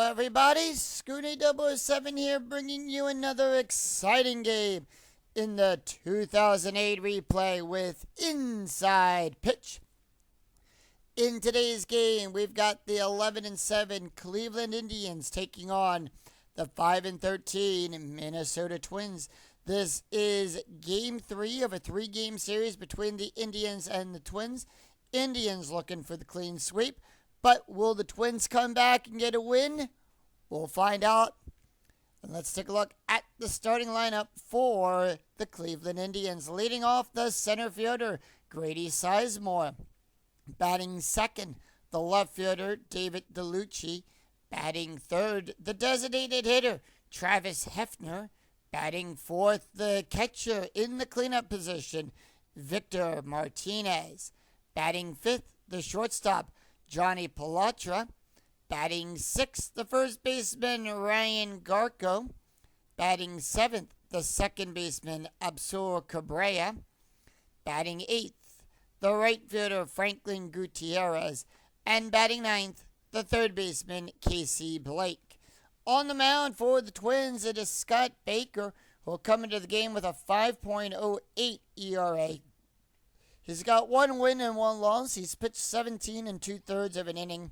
everybody. Scooty007 here, bringing you another exciting game in the 2008 replay with Inside Pitch. In today's game, we've got the 11-7 Cleveland Indians taking on the 5-13 Minnesota Twins. This is Game 3 of a 3-game series between the Indians and the Twins. Indians looking for the clean sweep. But will the Twins come back and get a win? We'll find out. And let's take a look at the starting lineup for the Cleveland Indians. Leading off, the center fielder, Grady Sizemore. Batting second, the left fielder, David DeLucci. Batting third, the designated hitter, Travis Hefner. Batting fourth, the catcher in the cleanup position, Victor Martinez. Batting fifth, the shortstop, Johnny Palatra. Batting sixth, the first baseman, Ryan Garco. Batting seventh, the second baseman, Absul Cabrera. Batting eighth, the right fielder, Franklin Gutierrez. And batting ninth, the third baseman, Casey Blake. On the mound for the Twins, it is Scott Baker, who will come into the game with a 5.08 ERA. He's got 1 win and 1 loss. He's pitched 17 2/3 of an inning.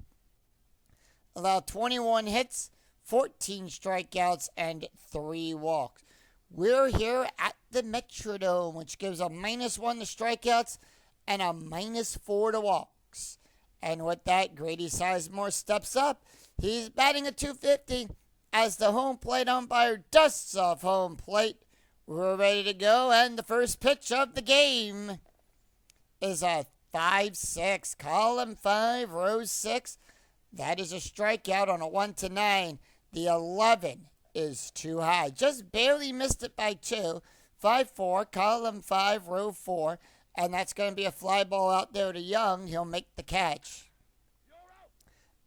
Allowed 21 hits, 14 strikeouts, and 3 walks. We're here at the Metrodome, which gives a -1 to strikeouts and a -4 to walks. And with that, Grady Sizemore steps up. He's batting at .250 as the home plate umpire dusts off home plate. We're ready to go, and the first pitch of the game is a 5-6, column 5, row 6. That is a strikeout on a 1-9. The 11 is too high. Just barely missed it by 2. 5-4, column 5, row 4. And that's going to be a fly ball out there to Young. He'll make the catch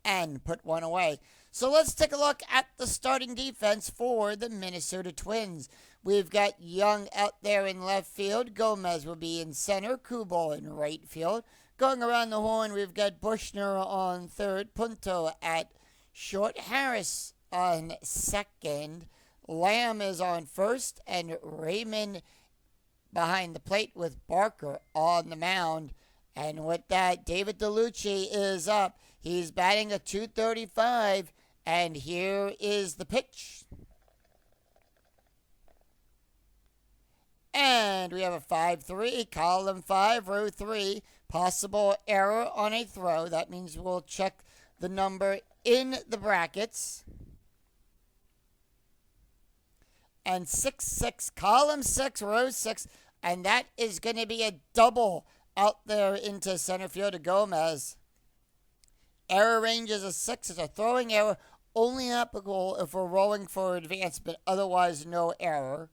and put one away. So let's take a look at the starting defense for the Minnesota Twins. We've got Young out there in left field. Gomez will be in center. Kubel in right field. Going around the horn, we've got Bushner on third. Punto at short. Harris on second. Lamb is on first. And Raymond behind the plate with Barker on the mound. And with that, David DeLucci is up. He's batting a .235. And here is the pitch. And we have a 5-3, column 5, row 3. Possible error on a throw. That means we'll check the number in the brackets. And 6-6, column 6, row 6. And that is going to be a double out there into center field to Gomez. Error range is a 6. It's a throwing error. Only applicable if we're rolling for advancement. Otherwise, no error.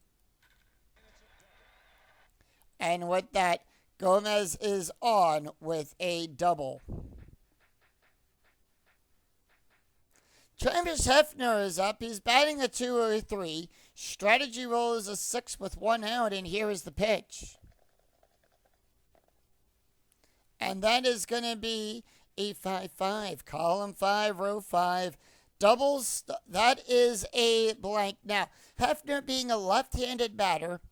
And with that, Gomez is on with a double. Travis Hefner is up. He's batting a 2-3. Strategy roll is a 6 with 1 out, and here is the pitch. And that is going to be a 5-5, column 5, row 5. Doubles, that is a blank. Now, Hefner being a left-handed batter,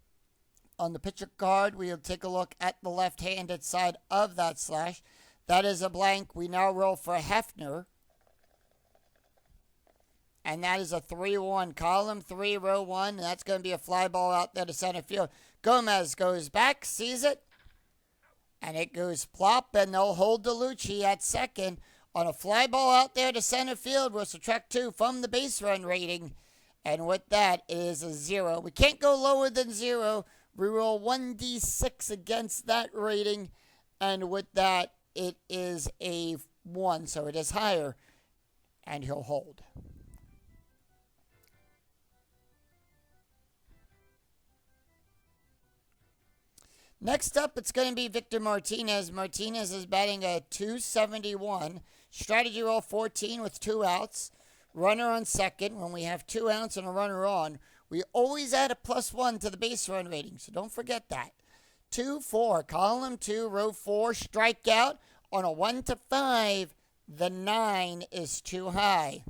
on the pitcher card, we'll take a look at the left-handed side of that slash. That is a blank. We now roll for Hefner. And that is a 3-1, column 3, row 1. And that's going to be a fly ball out there to center field. Gomez goes back, sees it. And it goes plop, and they'll hold DeLucci at second. On a fly ball out there to center field, we'll subtract 2 from the base run rating. And with that, it is a 0. We can't go lower than 0. We roll 1d6 against that rating, and with that, it is a 1, so it is higher, and he'll hold. Next up, it's going to be Victor Martinez. Martinez is batting a .271. Strategy roll 14 with 2 outs. Runner on second. When we have 2 outs and a runner on, we always add a +1 to the base run rating, so don't forget that. 2-4, column 2, row 4, strikeout on a 1-5. The 9 is too high.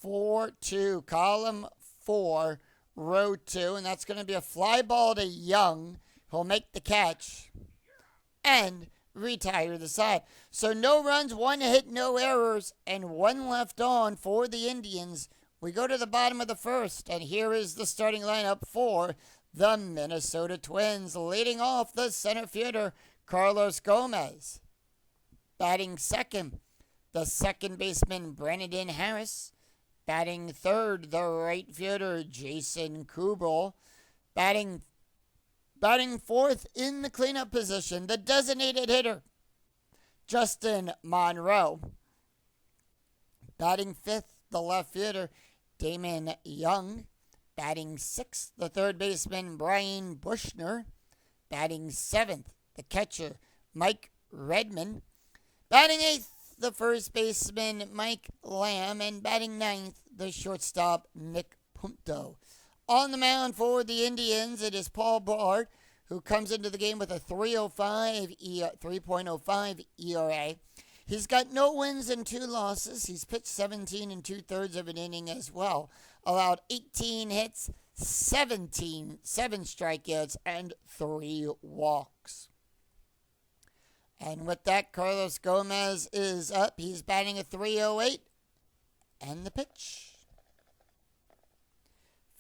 4-2, column 4, row 2, and that's going to be a fly ball to Young. He'll make the catch and retire the side. So no runs, 1 hit, no errors, and 1 left on for the Indians. We go to the bottom of the first, and here is the starting lineup for the Minnesota Twins. Leading off, the center fielder, Carlos Gomez. Batting second, the second baseman, Brandon Harris. Batting third, the right fielder, Jason Kubel. Batting fourth in the cleanup position, the designated hitter, Justin Monroe. Batting fifth, the left fielder, Damon Young. Batting sixth, the third baseman, Brian Bushner. Batting seventh, the catcher, Mike Redmond. Batting eighth, the first baseman, Mike Lamb. And batting ninth, the shortstop, Nick Punto. On the mound for the Indians, it is Paul Bard, who comes into the game with a 3.05 ERA. He's got no wins and 2 losses. He's pitched 17 2/3 of an inning as well. Allowed 18 hits, 7 strikeouts, and 3 walks. And with that, Carlos Gomez is up. He's batting a 308. And the pitch.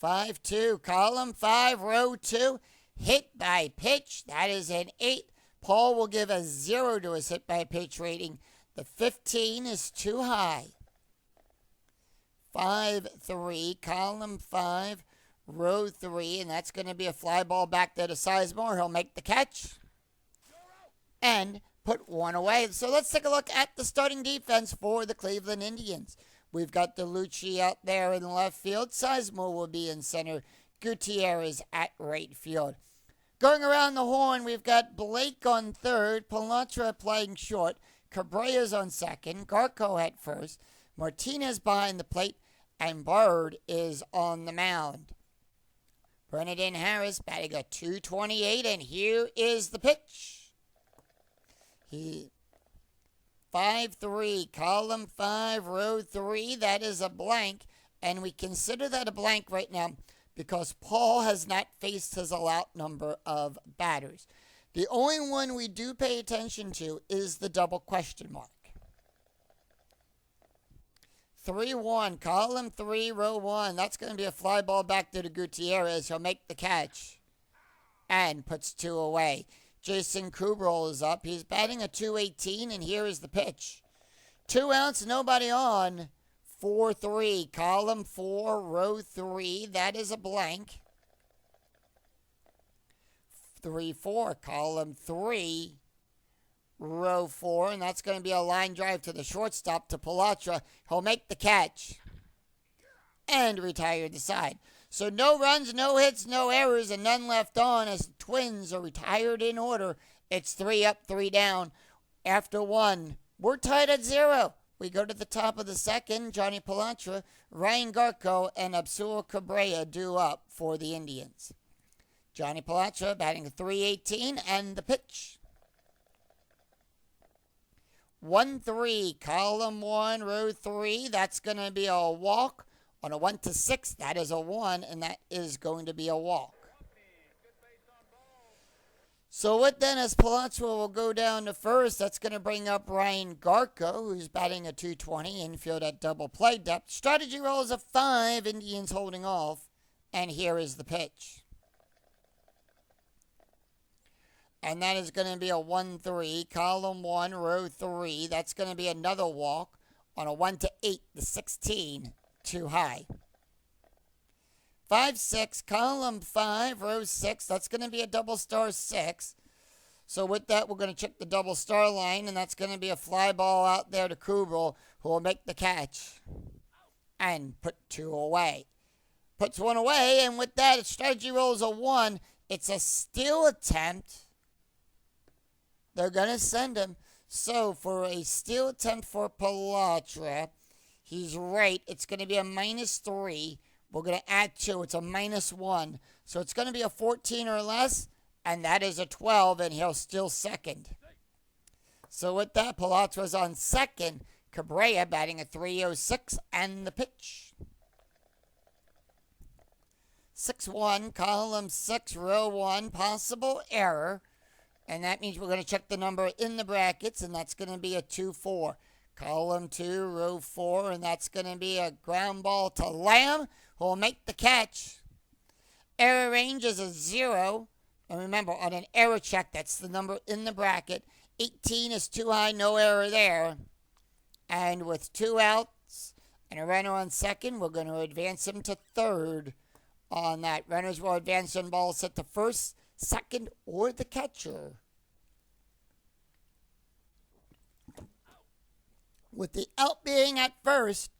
5-2, column 5, row 2. Hit by pitch. That is an 8. Paul will give a 0 to his hit by pitch rating. The 15 is too high. 5-3, column 5, row 3. And that's going to be a fly ball back there to Sizemore. He'll make the catch and put 1 away. So let's take a look at the starting defense for the Cleveland Indians. We've got DeLucci out there in left field. Sizemore will be in center. Gutierrez at right field. Going around the horn, we've got Blake on third. Pilatra playing short. Cabrella's on second. Garco at first. Martinez behind the plate. And Bird is on the mound. Brandon Harris batting a 228. And here is the pitch. 5-3, column 5, row 3. That is a blank, and we consider that a blank right now because Paul has not faced his allowed number of batters. The only one we do pay attention to is the double question mark. 3-1, column 3, row 1. That's going to be a fly ball back to Gutierrez. He'll make the catch and puts 2 away. Jason Kubel is up. He's batting a 218, and here is the pitch. 2 outs, nobody on. 4-3, column 4, row 3. That is a blank. 3-4, column 3, row 4. And that's going to be a line drive to the shortstop, to Pilatra. He'll make the catch and retire the side. So no runs, no hits, no errors, and none left on as the Twins are retired in order. It's 3 up, 3 down. After 1, we're tied at 0. We go to the top of the second. Johnny Pilatra, Ryan Garco, and Absul Cabrera due up for the Indians. Johnny Pilatra batting a 318, and the pitch. 1-3, column 1, row 3. That's going to be a walk. On a 1-6, that is a 1, and that is going to be a walk. So what then, as Pilatra will go down to first, that's going to bring up Ryan Garco, who's batting a 220, infield at double play depth. Strategy roll is a 5, Indians holding off, and here is the pitch. And that is going to be a 1-3, column 1, row 3. That's going to be another walk. On a 1-8, the 16. Too high. 5-6, column 5, row 6. That's going to be a double star 6. So with that, we're going to check the double star line, and that's going to be a fly ball out there to Kubel, who will make the catch and put 2 away. Puts 1 away, and with that, its strategy roll is a 1. It's a steal attempt. They're going to send him. So for a steal attempt for Pilatra, he's right. It's going to be a -3. We're going to add 2. It's a -1. So it's going to be a 14 or less, and that is a 12, and he'll still second. So with that, Pilatra's on second. Cabrera batting a 306, and the pitch. 6-1, column 6, row 1, possible error. And that means we're going to check the number in the brackets, and that's going to be a 2-4. Column 2, row 4, and that's going to be a ground ball to Lamb, who will make the catch. Error range is a 0. And remember, on an error check, that's the number in the bracket. 18 is too high, no error there. And with 2 outs and a runner on second, we're going to advance him to third on that. Runners will advance on balls set to first, second, or the catcher. With the out being at first,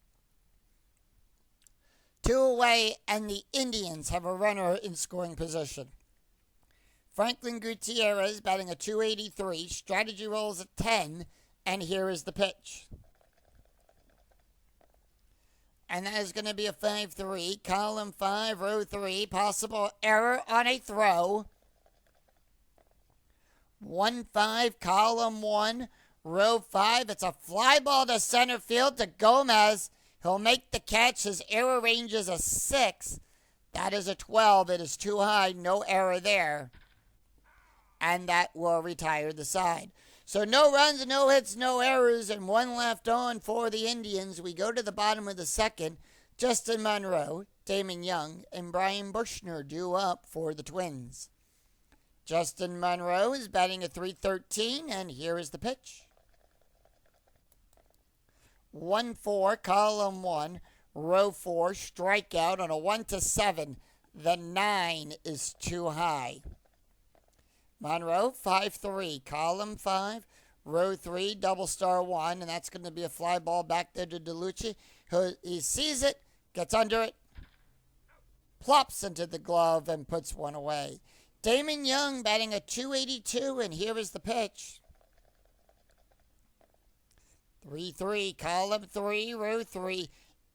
2 away, and the Indians have a runner in scoring position. Franklin Gutierrez batting a .283, strategy rolls a 10, and here is the pitch. And that is going to be a 5-3, column 5, row 3, possible error on a throw. 1-5, column 1, row 5, it's a fly ball to center field to Gomez. He'll make the catch. His error range is a 6. That is a 12. It is too high. No error there. And that will retire the side. So no runs, no hits, no errors, and 1 left on for the Indians. We go to the bottom of the second. Justin Monroe, Damon Young, and Brian Bushner due up for the Twins. Justin Monroe is batting a .313, and here is the pitch. 1-4, column 1, row 4, strikeout on a 1-7. The 9 is too high. Monroe, 5-3, column 5, row 3, double star 1, and that's going to be a fly ball back there to DeLucci. He sees it, gets under it, plops into the glove, and puts 1 away. Damon Young batting a .282, and here is the pitch. 3-3, column 3, row 3.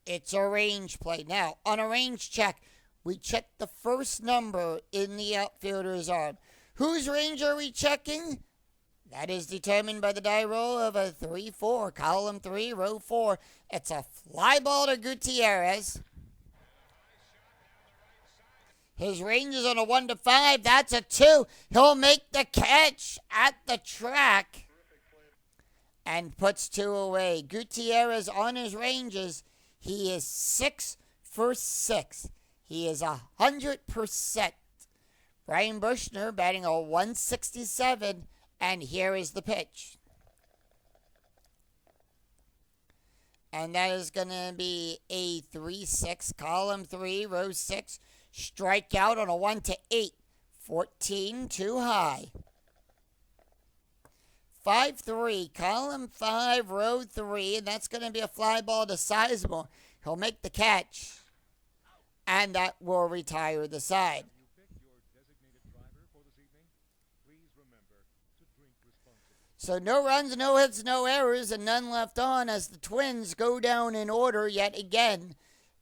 It's a range play. Now, on a range check, we check the first number in the outfielder's arm. Whose range are we checking? That is determined by the die roll of a 3-4, column 3, row 4. It's a fly ball to Gutierrez. His range is on a 1-5. That's a 2. He'll make the catch at the track and puts 2 away. Gutierrez on his ranges, he is 6 for 6. He is 100%. Brian Bushner batting a 167, and here is the pitch. And that is going to be a 3-6, column 3, row 6, strikeout on a 1-8, 14 too high. 5-3, column 5, row 3, and that's going to be a fly ball to Sizemore. He'll make the catch, and that will retire the side. So no runs, no hits, no errors, and none left on as the Twins go down in order yet again.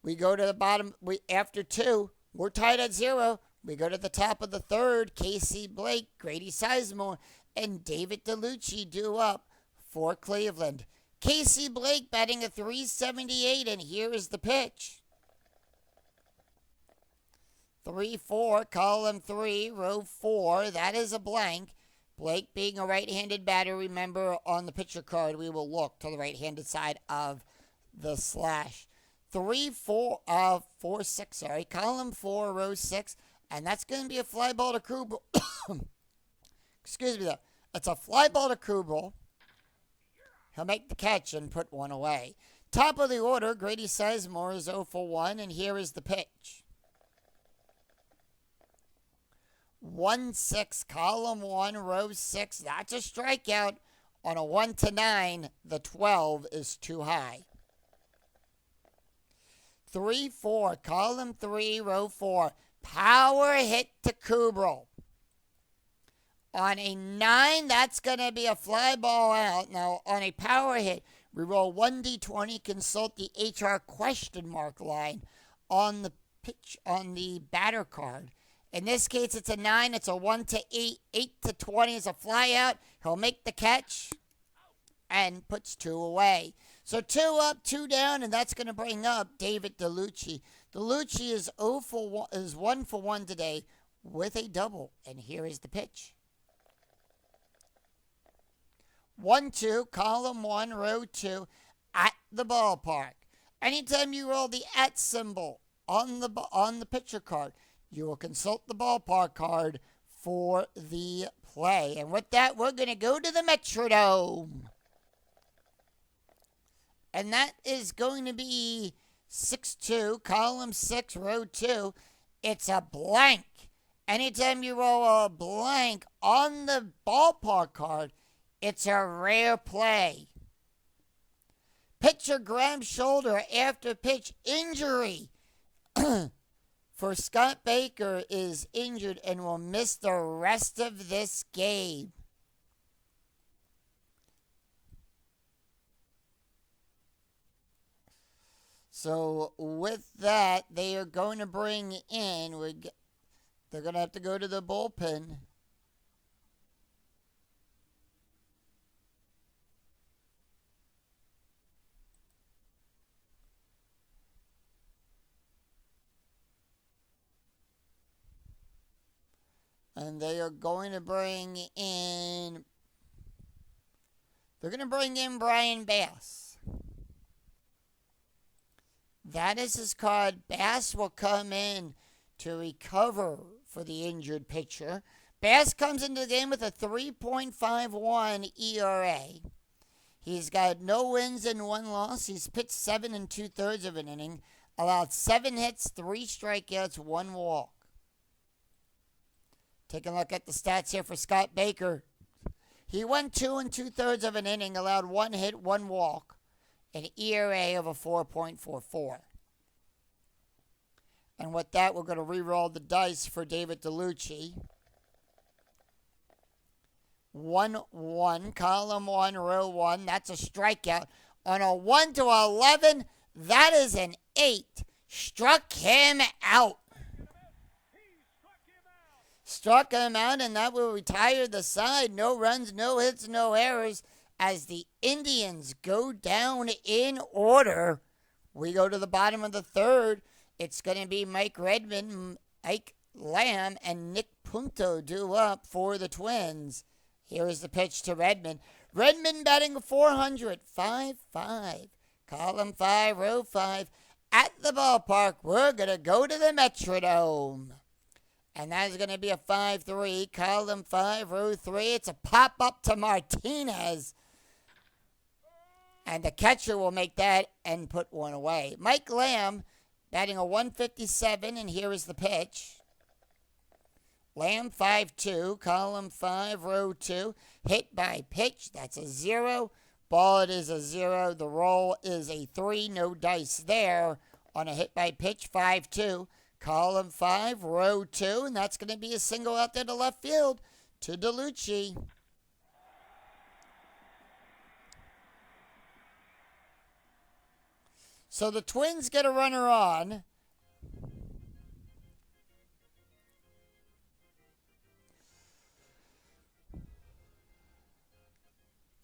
We go to the bottom. After 2, we're tied at 0. We go to the top of the third. Casey Blake, Grady Sizemore, and David DeLucci due up for Cleveland. Casey Blake batting a .378, and here is the pitch. 3-4, column 3, row 4. That is a blank. Blake being a right-handed batter, remember on the pitcher card we will look to the right-handed side of the slash. 4-6, column 4, row 6, and that's going to be a fly ball to Krubel. Excuse me, though. It's a fly ball to Krubel. He'll make the catch and put 1 away. Top of the order, Grady Sizemore is 0 for 1, and here is the pitch. 1-6, column 1, row 6. That's a strikeout on a 1-9. The 12 is too high. 3-4, column 3, row 4. Power hit to Krubel. On a 9, that's going to be a fly ball out. Now, on a power hit, we roll 1d20, consult the HR question mark line on the pitch, on the batter card. In this case, it's a 9. It's a 1-8. 8-20 is a fly out. He'll make the catch. and puts 2 away. So 2 up, 2 down, and that's going to bring up David DeLucci. DeLucci is 1 for 1 today with a double, and here is the pitch. 1-2, column 1, row 2, at the ballpark. Anytime you roll the at symbol on the pitcher card, you will consult the ballpark card for the play. And with that, we're going to go to the Metrodome. And that is going to be 6-2, column 6, row 2. It's a blank. Anytime you roll a blank on the ballpark card, it's a rare play. Pitcher grabs shoulder after pitch injury. For Scott Baker is injured and will miss the rest of this game. So with that, they are going to bring in, they're going to have to go to the bullpen. And they are going to bring in, Brian Bass. That is his card. Bass will come in to recover for the injured pitcher. Bass comes into the game with a 3.51 ERA. He's got no wins and 1 loss. He's pitched 7 2/3 of an inning, allowed 7 hits, 3 strikeouts, 1 walk. Take a look at the stats here for Scott Baker. He went 2 2/3 of an inning, allowed 1 hit, 1 walk, an ERA of a 4.44. And with that, we're going to re-roll the dice for David DeLucci. 1-1, column 1, row 1. That's a strikeout. On a 1 to 11, that is an 8. Struck him out. Struck him out, and that will retire the side. No runs, no hits, no errors. As the Indians go down in order, we go to the bottom of the 3rd. It's going to be Mike Redmond, Ike Lamb, and Nick Punto due up for the Twins. Here is the pitch to Redmond. Redmond batting 400, 5-5. Column 5, row 5. At the ballpark, we're going to go to the Metrodome. And that is going to be a 5-3, column 5, row 3. It's a pop-up to Martinez. And the catcher will make that and put 1 away. Mike Lamb batting a 157, and here is the pitch. Lamb 5-2, column 5, row 2. Hit by pitch, that's a 0. Ball, it is a 0. The roll is a 3, no dice there on a hit by pitch, 5-2. Column 5, row 2, and that's going to be a single out there to left field to DeLucci. So the Twins get a runner on.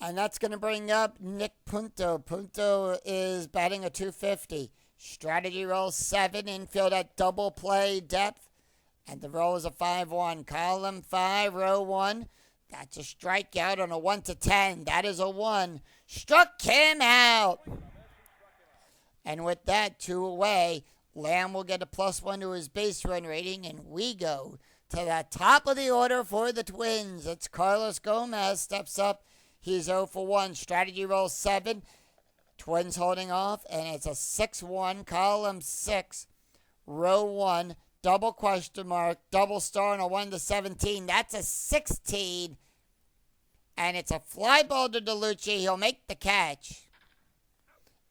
And that's going to bring up Nick Punto. Punto is batting a 250. Strategy roll 7, infield at double play depth. And the roll is a 5-1. Column 5, row 1. That's a strikeout on a 1 to 10. That is a 1. Struck him out. And with that, 2 away, Lamb will get a +1 to his base run rating. And we go to the top of the order for the Twins. It's Carlos Gomez steps up. He's 0 for 1. Strategy roll 7. Twins holding off, and it's a 6-1, column 6, row 1, double question mark, double star on a 1 to 17. That's a 16, and it's a fly ball to DeLucci. He'll make the catch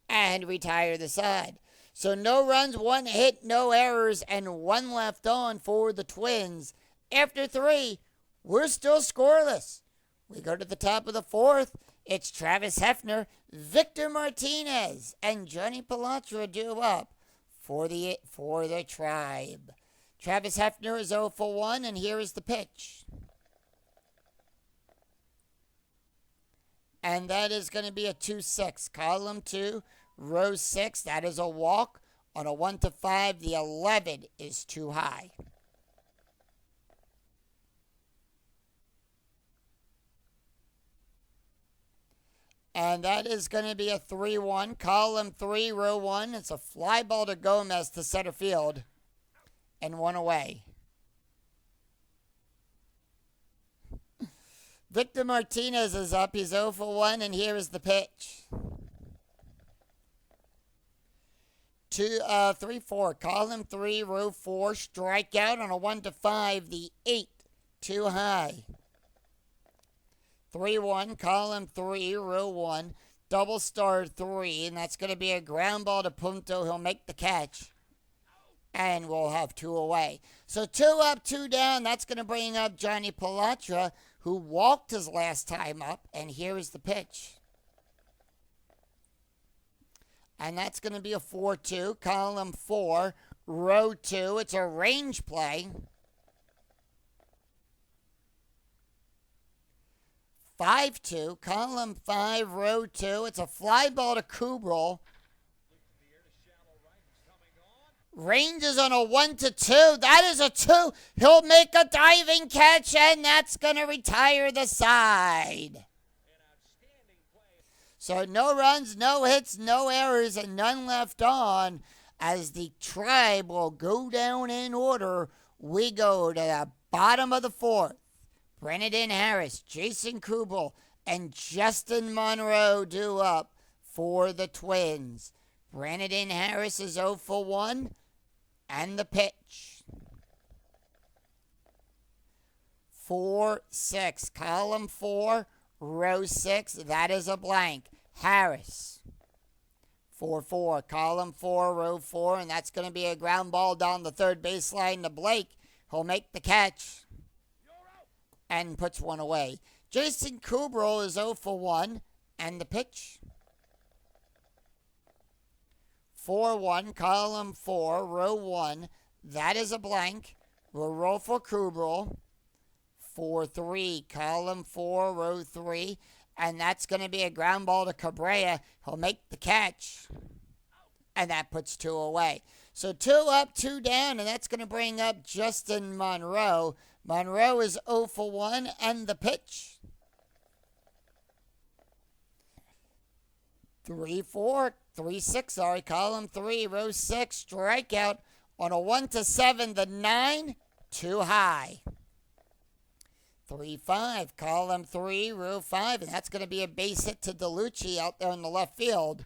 and retire the side. So no runs, 1 hit, no errors, and 1 left on for the Twins. After 3, we're still scoreless. We go to the top of the 4th. It's Travis Hefner, Victor Martinez, and Johnny Pilatra due up for the Tribe. Travis Hefner is 0 for 1, and here is the pitch. And that is going to be a 2-6. Column 2, row 6. That is a walk. On a 1 to 5, the 11 is too high. And that is going to be a 3-1. Column 3, row 1. It's a fly ball to Gomez to center field. And 1 away. Victor Martinez is up. He's 0 for 1, and here is the pitch. 3-4. Column 3, row 4. Strikeout on a 1 to 5. The 8 too high. 3-1. Column 3, row 1. Double star 3, and that's going to be a ground ball to Punto. He'll make the catch. And we'll have 2 away. So 2 up, 2 down. That's going to bring up Johnny Pilatra, who walked his last time up. And here is the pitch. And that's going to be a 4-2. Column 4, row 2. It's a range play. 5-2. Column 5, row 2. It's a fly ball to Kubral. Ranges on a 1 to 2. That is a 2. He'll make a diving catch, and that's going to retire the side. So no runs, no hits, no errors, and none left on. As the Tribe will go down in order, we go to the bottom of the 4th. Brennan Harris, Jason Kubel, and Justin Monroe due up for the Twins. Brennan Harris is 0 for 1. And the pitch. 4-6. Column 4, row 6. That is a blank. Harris. 4-4. Column 4, row 4. And that's going to be a ground ball down the third baseline to Blake. He'll make the catch. And puts 1 away. Jason Kubral is 0 for 1. And the pitch. 4-1, column 4, row 1. That is a blank. We'll roll for Kubral. 4-3, column 4, row 3. And that's going to be a ground ball to Cabrera. He'll make the catch. And that puts 2 away. So 2 up, 2 down, and that's going to bring up Justin Monroe. Monroe is 0 for 1, and the pitch. 3-6, column 3, row 6, strikeout on a 1 to 7, the 9, too high. 3-5, column 3, row 5, and that's going to be a base hit to DeLucci out there in the left field.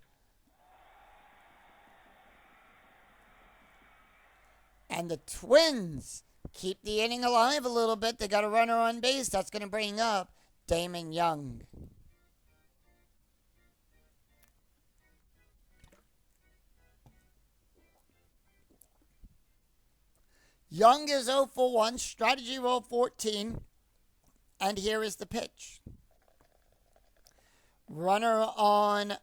And the Twins keep the inning alive a little bit. They got a runner on base. That's going to bring up Damon Young. Young is 0 for 1, strategy roll 14, and here is the pitch. Runner on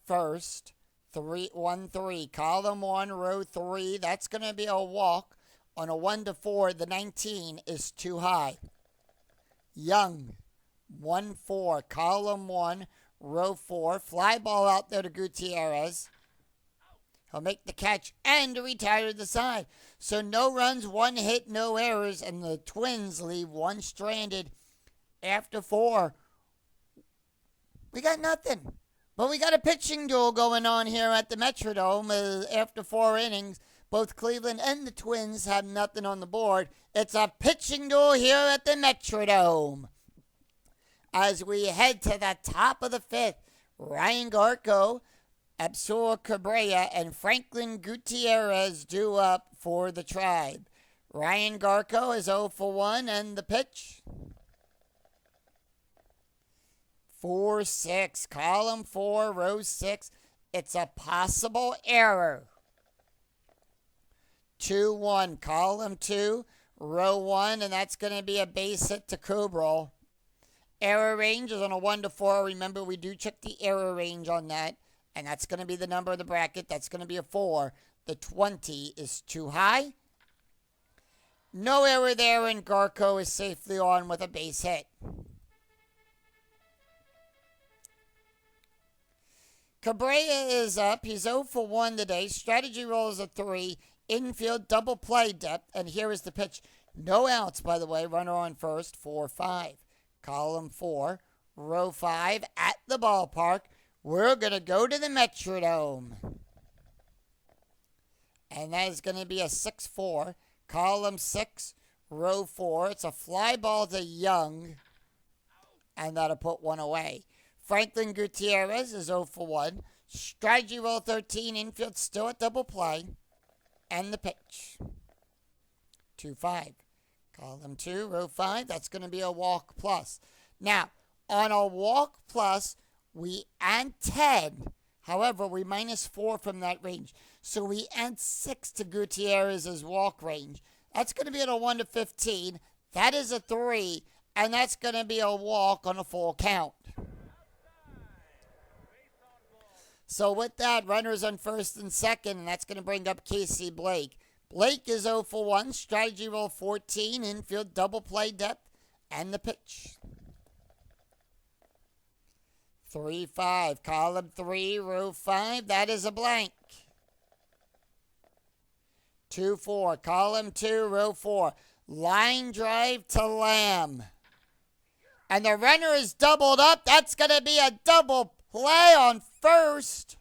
first, 1-3, column 1, row 3, that's going to be a walk. On a 1 to 4, the 19 is too high. Young, 1-4, column 1, row 4, fly ball out there to Gutierrez. He'll make the catch and retire the side. So no runs, 1 hit, no errors, and the Twins leave 1 stranded after 4. We got nothing. But we got a pitching duel going on here at the Metrodome after 4 innings. Both Cleveland and the Twins have nothing on the board. It's a pitching duel here at the Metrodome. As we head to the top of the 5th, Ryan Garko, Absul Cabrera, and Franklin Gutierrez due up for the Tribe. Ryan Garko is 0 for 1, and the pitch. 4-6, column 4, row 6. It's a possible error. 2-1, column 2, row 1, and that's going to be a base hit to Kubral. Error range is on a 1 to 4. Remember, we do check the error range on that, and that's going to be the number of the bracket. That's going to be a 4. The 20 is too high. No error there, and Garko is safely on with a base hit. Cabrera is up. He's 0 for 1 today. Strategy roll is a 3. Infield double play depth. And here is the pitch. No outs, by the way. Runner on first. 4-5. Column 4. Row 5 at the ballpark. We're going to go to the Metrodome. And that is going to be a 6-4. Column 6. Row 4. It's a fly ball to Young. And that'll put one away. Franklin Gutierrez is 0 for 1. Strategy roll 13. Infield still at double play. And the pitch. 2-5. Column 2, row 5. That's going to be a walk plus. Now, on a walk plus, we add 10. However, we minus 4 from that range. So we add 6 to Gutierrez's walk range. That's going to be at a 1 to 15. That is a 3. And that's going to be a walk on a full count. So with that, runners on first and second, and that's going to bring up Casey Blake. Blake is 0 for 1, strategy roll 14, infield double play depth, and the pitch. 3-5, column 3, row 5, that is a blank. 2-4, column 2, row 4, line drive to Lamb. And the runner is doubled up, that's going to be a double play on first.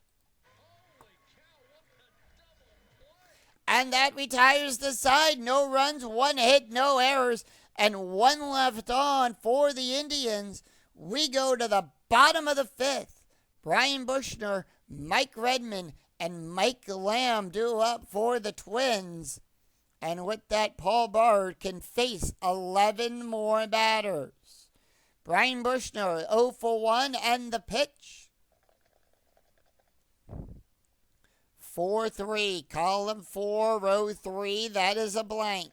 And that retires the side. No runs, 1 hit, no errors, and 1 left on for the Indians. We go to the bottom of the 5th. Brian Bushner, Mike Redmond, and Mike Lamb due up for the Twins. And with that, Paul Bard can face 11 more batters. Brian Bushner, 0 for 1, and the pitch. 4-3, column 4, row 3, that is a blank.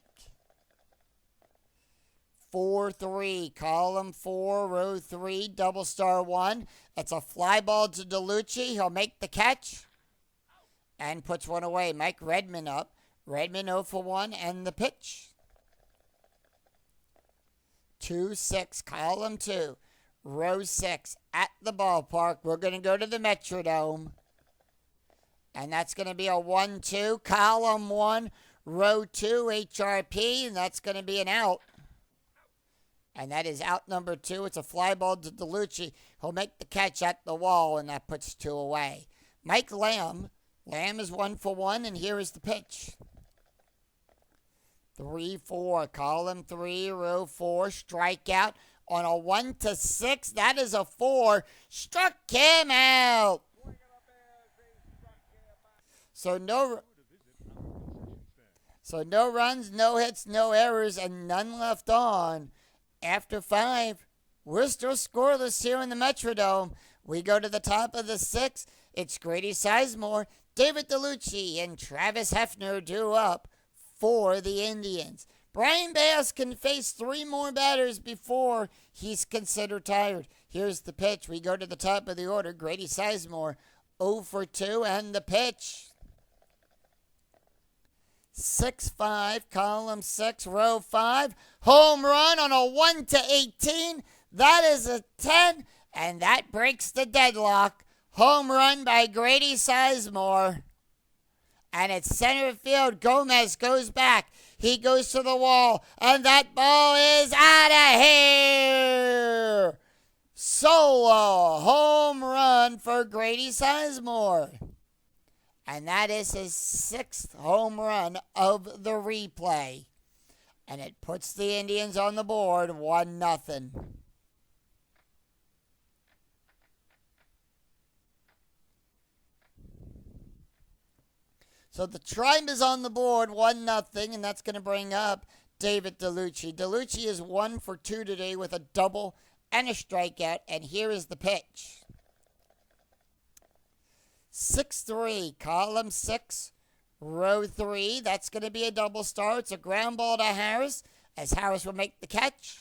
4-3, column 4, row 3, double star 1. It's a fly ball to DeLucci. He'll make the catch and puts one away. Mike Redmond up. Redmond 0 for 1, and the pitch. 2-6, column 2, row 6, at the ballpark. We're going to go to the Metrodome. And that's going to be a 1-2, column 1, row 2, HRP, and that's going to be an out. And that is out number 2. It's a fly ball to DeLucci. He'll make the catch at the wall, and that puts 2 away. Mike Lamb. Lamb is 1 for 1, and here is the pitch. 3-4, column 3, row 4, strikeout on a 1-6. That is a 4. Struck him out. So no runs, no hits, no errors, and none left on. After 5, we're still scoreless here in the Metrodome. We go to the top of the 6th. It's Grady Sizemore, David DeLucci, and Travis Hefner due up for the Indians. Brian Bass can face 3 more batters before he's considered tired. Here's the pitch. We go to the top of the order. Grady Sizemore, 0 for 2, and the pitch. 6-5, column 6, row 5. Home run on a 1-18. That is a 10, and that breaks the deadlock. Home run by Grady Sizemore. And it's center field. Gomez goes back. He goes to the wall, and that ball is out of here. Solo home run for Grady Sizemore. And that is his 6th home run of the replay. And it puts the Indians on the board 1-0. So the Tribe is on the board 1-0, and that's going to bring up David DeLucci. DeLucci is 1 for 2 today with a double and a strikeout. And here is the pitch. 6-3, column 6, row 3. That's going to be a double star. It's a ground ball to Harris, as Harris will make the catch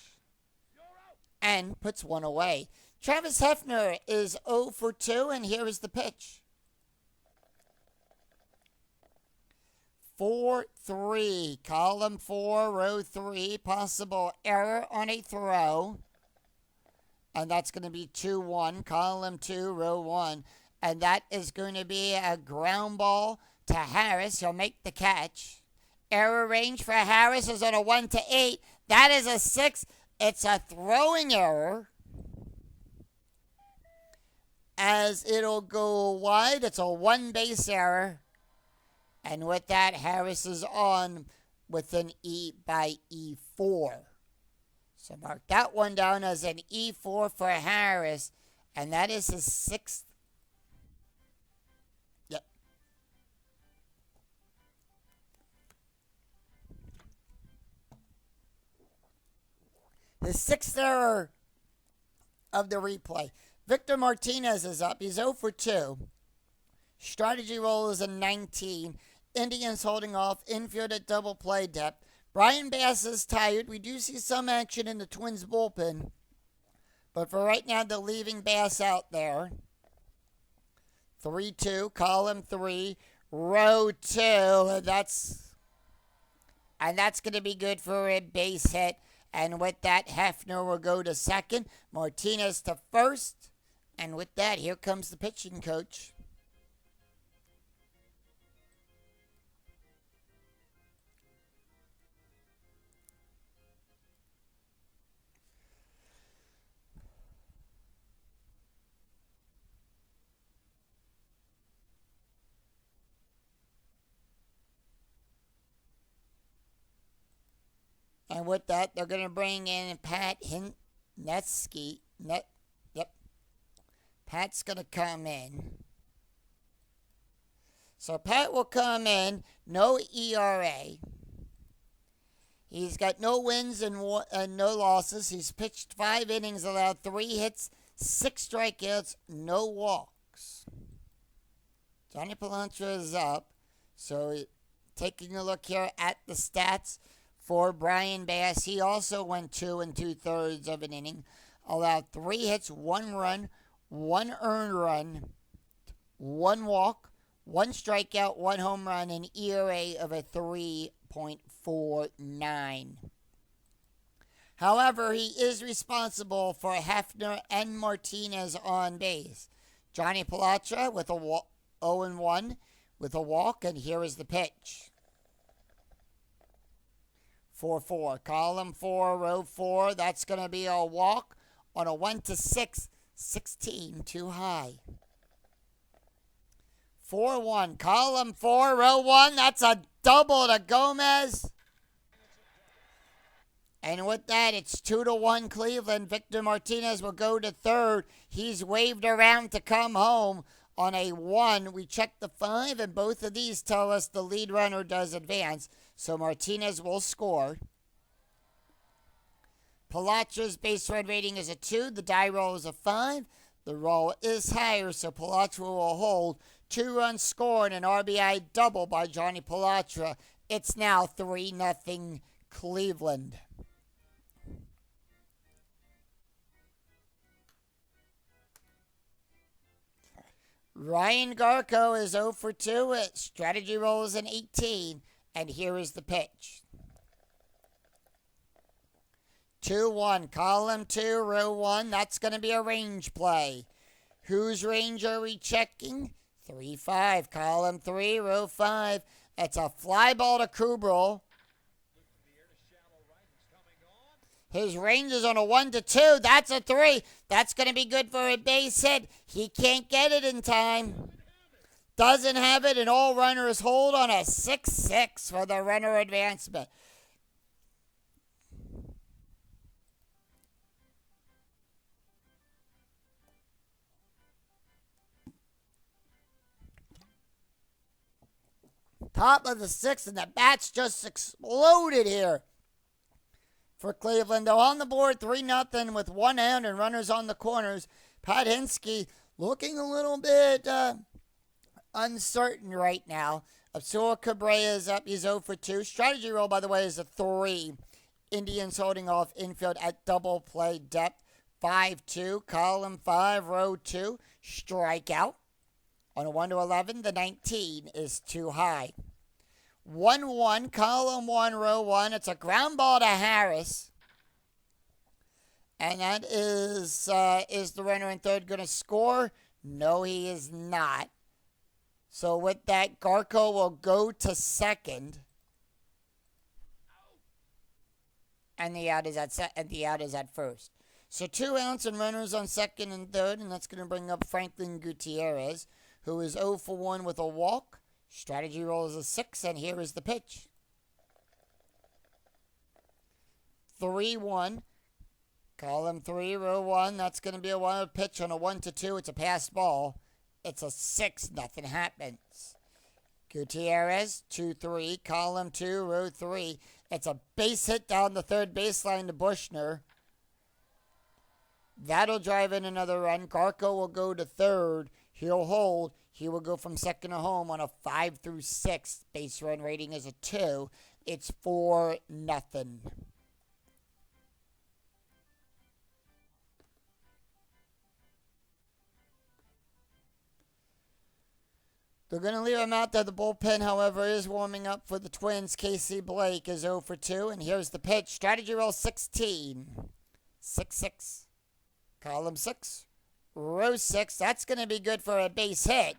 and puts 1 away. Travis Hefner is 0 for 2, and here is the pitch. 4-3, column 4, row 3. Possible error on a throw. And that's going to be 2-1, column 2, row 1. And that is going to be a ground ball to Harris. He'll make the catch. Error range for Harris is on a 1 to 8. That is a 6. It's a throwing error, as it'll go wide. It's a 1 base error. And with that, Harris is on with an E by E4. So mark that one down as an E4 for Harris. And that is his 6th. Yep. The 6th error of the replay. Victor Martinez is up. He's 0 for 2. Strategy roll is a 19. Indians holding off. Infield at double play depth. Brian Bass is tired. We do see some action in the Twins bullpen. But for right now, they're leaving Bass out there. 3-2, column 3, row 2. And that's going to be good for a base hit. And with that, Hefner will go to second. Martinez to first. And with that, here comes the pitching coach. And with that, they're going to bring in Pat Hentgesky. Yep. Pat's going to come in. So Pat will come in. No ERA. He's got no wins and no losses. He's pitched 5 innings, allowed 3 hits, 6 strikeouts, no walks. Johnny Palatra is up. So taking a look here at the stats for Brian Bass, he also went 2 2/3 of an inning, allowed 3 hits, 1 run, 1 earned run, 1 walk, 1 strikeout, 1 home run, an ERA of a 3.49. However, he is responsible for Hefner and Martinez on base. Johnny Palatra with a 0-1 with a walk, and here is the pitch. 4-4. Column 4, row 4. That's going to be a walk on a 1 to 6. 16, too high. 4-1. Column 4, row 1. That's a double to Gomez. And with that, it's 2-1 Cleveland. Victor Martinez will go to third. He's waved around to come home on a 1. We check the 5, and both of these tell us the lead runner does advance. So Martinez will score. Palatra's base run rating is a 2. The die roll is a 5. The roll is higher, so Palatra will hold. 2 runs scored, an RBI double by Johnny Palatra. It's now 3-0 Cleveland. Ryan Garko is 0 for 2. Strategy roll is an 18. And here is the pitch. 2-1. Column 2, row 1. That's going to be a range play. Whose range are we checking? 3-5. Column 3, row 5. It's a fly ball to Kubral. His range is on a 1 to 2. That's a 3. That's going to be good for a base hit. He can't get it in time. Doesn't have it, and all runners hold on a 6-6 for the runner advancement. Top of the 6th, and the bats just exploded here for Cleveland. They're on the board 3-0 with 1 out and runners on the corners. Pat Hentgesky looking a little bit uncertain right now. Abdul Cabrera is up. He's 0 for 2. Strategy roll, by the way, is a 3. Indians holding off infield at double play depth. 5-2. Column 5, row 2. Strikeout. On a 1 to 11, the 19 is too high. 1-1. Column 1, row 1. It's a ground ball to Harris. And that is the runner in third going to score? No, he is not. So with that, Garko will go to second. And the out is at first. So 2 outs and runners on second and third, and that's going to bring up Franklin Gutierrez, who is 0 for 1 with a walk. Strategy roll is a 6, and here is the pitch. 3-1. Column 3, row 1. That's going to be a wild pitch on a 1-2. It's a passed ball. It's a 6. Nothing happens. Gutierrez, 2-3. Column 2, row 3. It's a base hit down the third baseline to Bushner. That'll drive in another run. Garko will go to third. He'll hold. He will go from second to home on a 5-6. Base run rating is a 2. It's 4-0. They're going to leave him out there. The bullpen, however, is warming up for the Twins. Casey Blake is 0 for 2. And here's the pitch. Strategy roll 16. 6-6. Column 6. Row 6. That's going to be good for a base hit.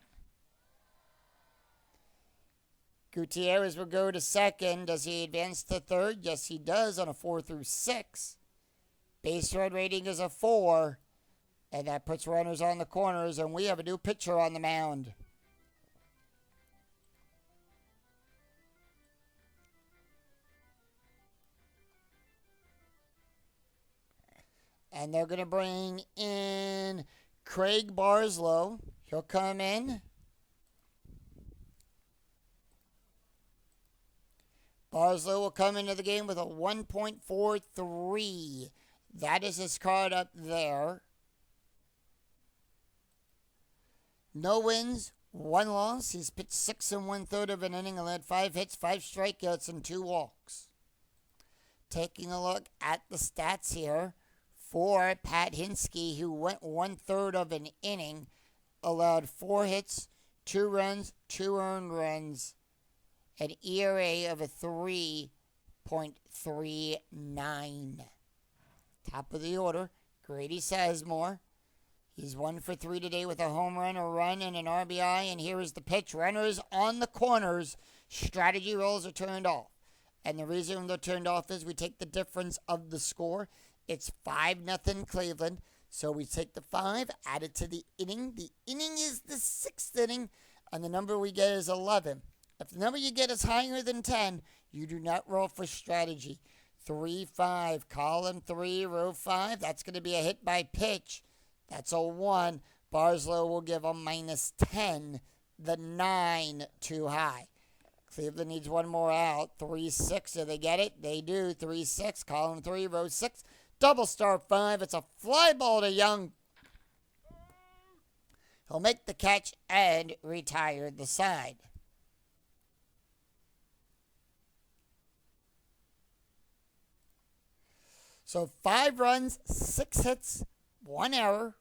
Gutierrez will go to second. Does he advance to third? Yes, he does on a 4-6. Base run rating is a 4. And that puts runners on the corners. And we have a new pitcher on the mound. And they're going to bring in Craig Barslow. He'll come in. Barslow will come into the game with a 1.43. That is his card up there. No wins, 1 loss. He's pitched 6 1/3 of an inning and led 5 hits, 5 strikeouts, and 2 walks. Taking a look at the stats here. For Pat Hinske, who went 1/3 of an inning, allowed 4 hits, 2 runs, 2 earned runs, an ERA of a 3.39. Top of the order, Grady Sizemore. He's 1 for 3 today with a home run, a run, and an RBI. And here is the pitch. Runners on the corners. Strategy rolls are turned off. And the reason they're turned off is we take the difference of the score. It's 5-0 Cleveland. So we take the 5, add it to the inning. The inning is the 6th inning, and the number we get is 11. If the number you get is higher than 10, you do not roll for strategy. 3-5, column 3, row 5. That's going to be a hit by pitch. That's a 1. Barslow will give a -10. The 9 too high. Cleveland needs 1 more out. 3-6. Do they get it? They do. 3-6, column 3, row 6. Double star 5. It's a fly ball to Young. He'll make the catch and retire the side. So 5 runs, 6 hits, 1 error,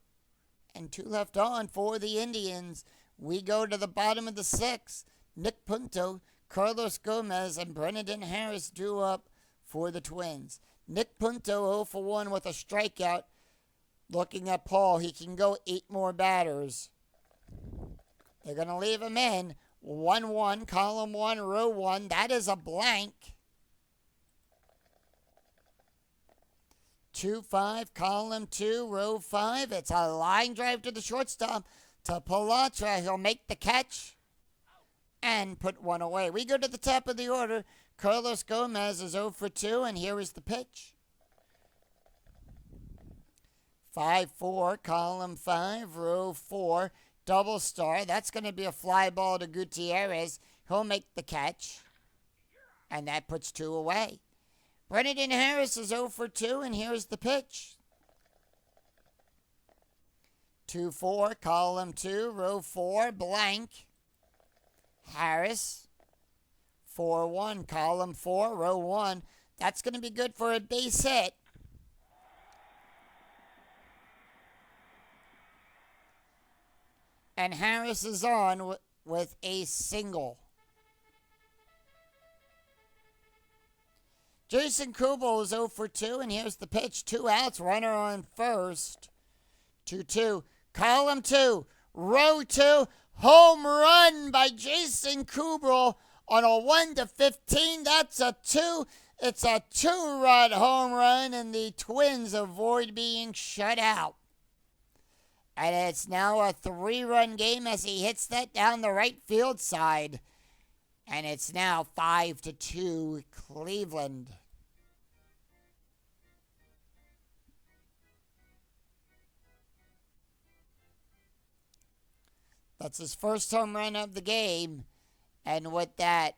and 2 left on for the Indians. We go to the bottom of the 6th. Nick Punto, Carlos Gomez, and Brendan Harris drew up for the Twins. Nick Punto 0 for 1 with a strikeout. Looking at Paul, he can go 8 more batters. They're going to leave him in. 1-1, column 1, row 1. That is a blank. 2-5, column 2, row 5. It's a line drive to the shortstop. To Palatra, he'll make the catch and put 1 away. We go to the top of the order. Carlos Gomez is 0 for 2, and here is the pitch. 5-4, column 5, row 4, double star. That's going to be a fly ball to Gutierrez. He'll make the catch, and that puts 2 away. Brendan Harris is 0 for 2, and here's the pitch. 2-4, column 2, row 4, blank. Harris. 4-1, column 4, row 1. That's going to be good for a base hit. And Harris is on with a single. Jason Kubel is 0 for 2, and here's the pitch. 2 outs, runner on first. 2-2, column 2, row 2, home run by Jason Kubel on a 1-15. That's a 2. It's a 2-run home run, and the Twins avoid being shut out. And it's now a 3-run game as he hits that down the right field side. And it's now 5-2 Cleveland. That's his first home run of the game. And with that,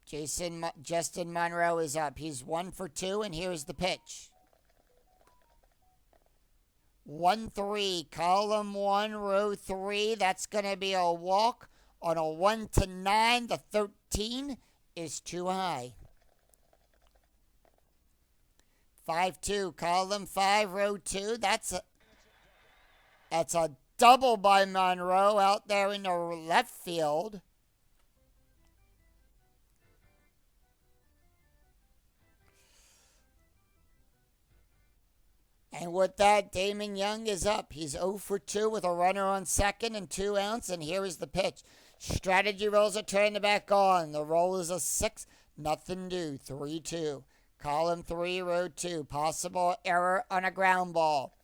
Justin Monroe is up. He's 1 for 2, and here's the pitch. 1-3, column 1, row 3. That's going to be a walk on a 1-9. The 13 is too high. 5-2, column 5, row 2. That's a double by Monroe out there in the left field. And with that, Damon Young is up. He's 0 for 2 with a runner on second and 2 outs. And here is the pitch. Strategy rolls are turned back on. The roll is a 6. Nothing due. 3-2. Column 3, row 2. Possible error on a ground ball.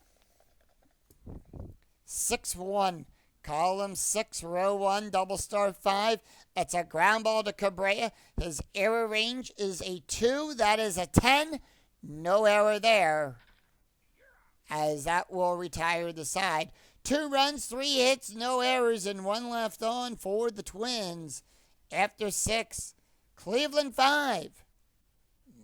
6-1. Column 6, row 1. Double star 5. It's a ground ball to Cabrera. His error range is a 2. That is a 10. No error there, as that will retire the side. 2 runs, 3 hits, no errors, and 1 left on for the Twins. After 6, Cleveland 5,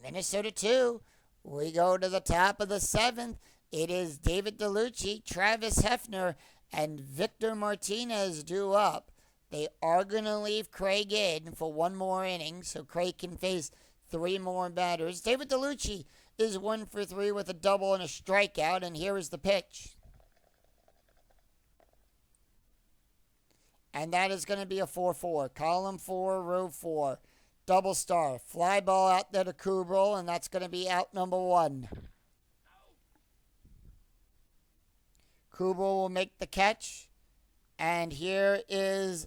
Minnesota 2. We go to the top of the 7th. It is David DeLucci, Travis Hefner, and Victor Martinez due up. They are going to leave Craig in for 1 more inning, so Craig can face 3 more batters. David DeLucci is 1 for 3 with a double and a strikeout, and here is the pitch. And that is going to be a 4-4. Column 4, row 4. Double star. Fly ball out there to Kubel, and that's going to be out number 1. Kubel will make the catch, and here is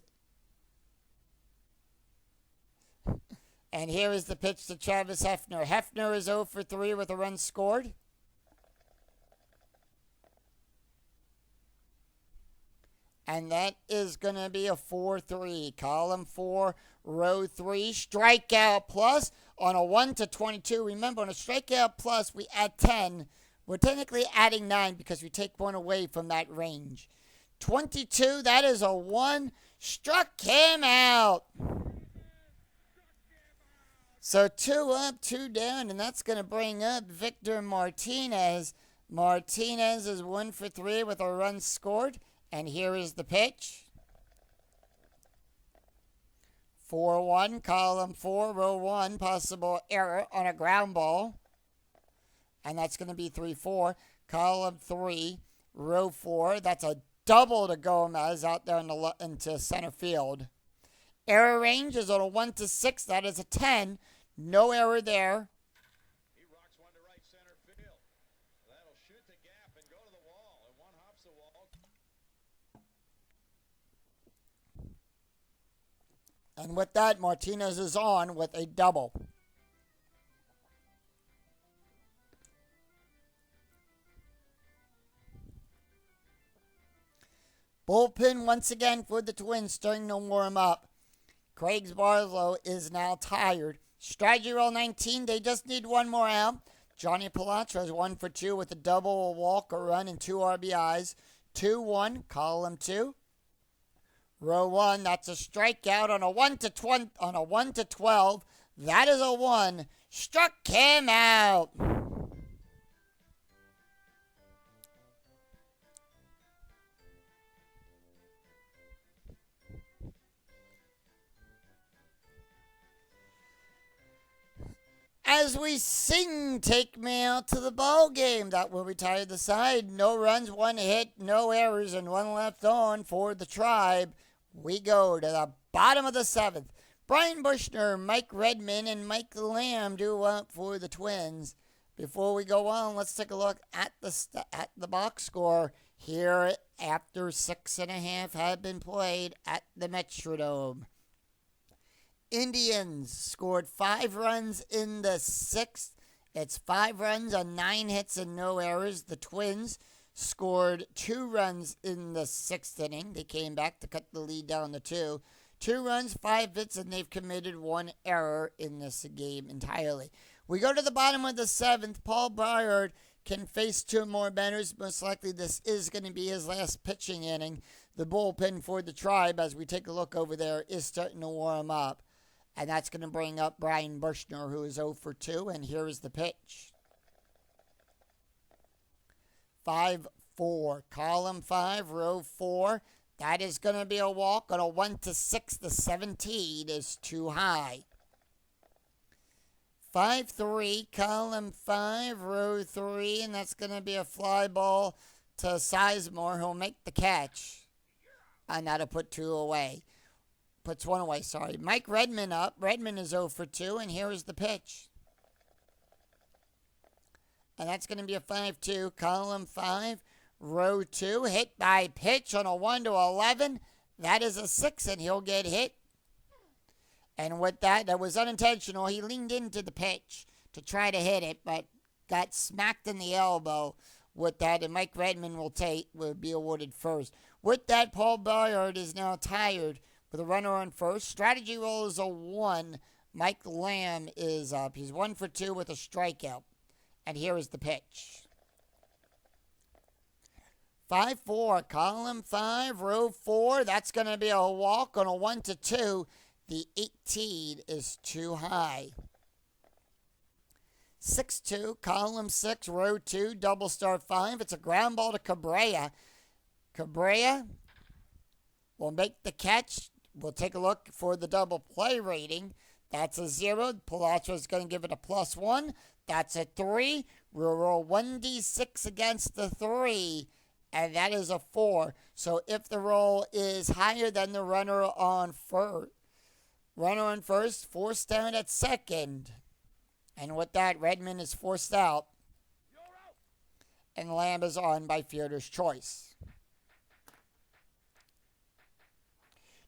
the pitch to Travis Hefner. Hefner is 0 for 3 with a run scored. And that is going to be a 4-3. Column 4, row 3. Strikeout plus on a 1-22. Remember, on a strikeout plus, we add 10. We're technically adding 9 because we take 1 away from that range. 22, that is a 1. Struck him out. So 2 up, 2 down, and that's going to bring up Victor Martinez. Martinez is 1 for 3 with a run scored. And here is the pitch. 4-1, column 4, row 1. Possible error on a ground ball. And that's going to be 3-4. Column 3, row 4. That's a double to Gomez out there into center field. Error range is on a 1-6. That is a 10. No error there. He rocks one to right center field. That'll shoot the gap and go to the wall. And one hops the wall. And with that, Martinez is on with a double. Bullpen once again for the Twins, starting to warm up. Craig Barlow is now tired. Strategy roll 19. They just need 1 more out. Johnny Palatra is 1 for 2 with a double, a walk, a run, and 2 RBIs. 2-1, column 2. Row 1, that's a strikeout on a 1-12. That is a 1. Struck him out. As we sing, Take Me Out to the Ball Game, that will retire the side. No runs, 1 hit, no errors, and 1 left on for the Tribe. We go to the bottom of the 7th. Brian Bushner, Mike Redman, and Mike Lamb due up for the Twins. Before we go on, let's take a look at the box score. here after 6.5 have been played at the Metrodome. Indians scored 5 runs in the 6th. It's 5 runs on 9 hits and no errors. The Twins scored 2 runs in the 6th inning. They came back to cut the lead down to 2. 2 runs, 5 hits, and they've committed 1 error in this game entirely. We go to the bottom of the 7th. Paul Byard can face 2 more batters. Most likely this is going to be his last pitching inning. The bullpen for the Tribe, as we take a look over there, is starting to warm up. And that's going to bring up Brian Bushner, who is 0 for 2. And here is the pitch. 5-4. Column 5, row 4. That is going to be a walk on a 1-6. The 17 is too high. 5-3. Column 5, row 3. And that's going to be a fly ball to Sizemore, who'll make the catch. And that'll put 2 away. Puts 1 away, sorry. Mike Redmond up. Redmond is 0 for 2, and here is the pitch. And that's going to be a 5-2. Column 5, row 2. Hit by pitch on a 1-11. That is a 6, and he'll get hit. And with that was unintentional. He leaned into the pitch to try to hit it, but got smacked in the elbow with that, and Mike Redmond will be awarded first. With that, Paul Byard is now tired with a runner on first. Strategy roll is a 1. Mike Lamb is up. He's 1 for 2 with a strikeout. And here is the pitch. 5-4. Column 5, row 4. That's going to be a walk on a 1-2. The 18 is too high. 6-2. Column 6, row 2. Double star 5. It's a ground ball to Cabrera. Cabrera will make the catch. We'll take a look for the double play rating. That's a 0. Palatra is going to give it a +1. That's a 3. We'll roll 1d6 against the 3. And that is a 4. So if the roll is higher than the runner on first, forced down at second. And with that, Redmond is forced out. And Lamb is on by fielder's choice.